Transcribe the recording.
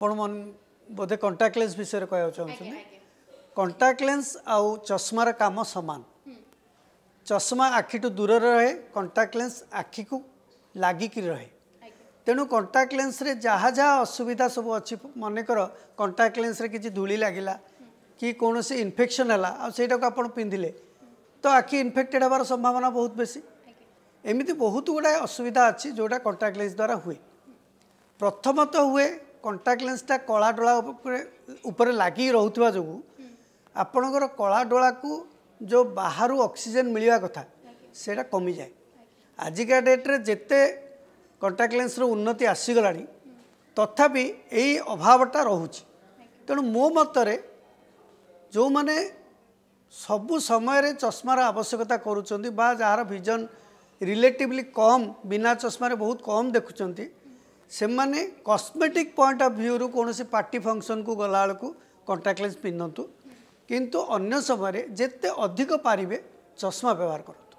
आपण मन बोधे contact lens विषय कह चाहते कंटाक्ट लेंस आउ चश्मार काम सामान चश्मा आखि टू दूर रहे कंटाक्ट लेंस आखि को लागिक रहे तेणु कंटाक्ट लेंस रे जहाँ जहाँ असुविधा सब अच्छी मनकर कंटाक्ट लेंस रे किसी धूली लगिला कि कौन से इन्फेक्शन है आईटा को आप पिंधिले तो आखि इन्फेक्टेड हबार संभावना बहुत बेसी एमती बहुत गुड़ाए असुविधा अच्छी जोटा कंटाक्ट लेंस द्वारा हुए प्रथमतः हुए कंटाक्ट लेंसटा कला डोला ऊपर लगी रोथवा जो आपणकर कला डोला को जो बाहर ऑक्सीजन मिलवा कथा सेटा कमी जाए आजिका डेट्रे जिते कंटाक्ट लेंस उन्नति आसीगला तथापि यही अभावटा रोचे तेणु मो मतरे जो माने सबु समय चश्मार आवश्यकता करुँच जार विजन रिलेटिवली कम बिना चश्मार बहुत कम देखुंट से माने कॉस्मेटिक पॉइंट ऑफ व्यू रु कौन पार्टी फंक्शन को गला बेलू कंटाक्ट लेंस पिंधतु किंतु अन्य समय जिते अधिक पारिबे चश्मा व्यवहार कर।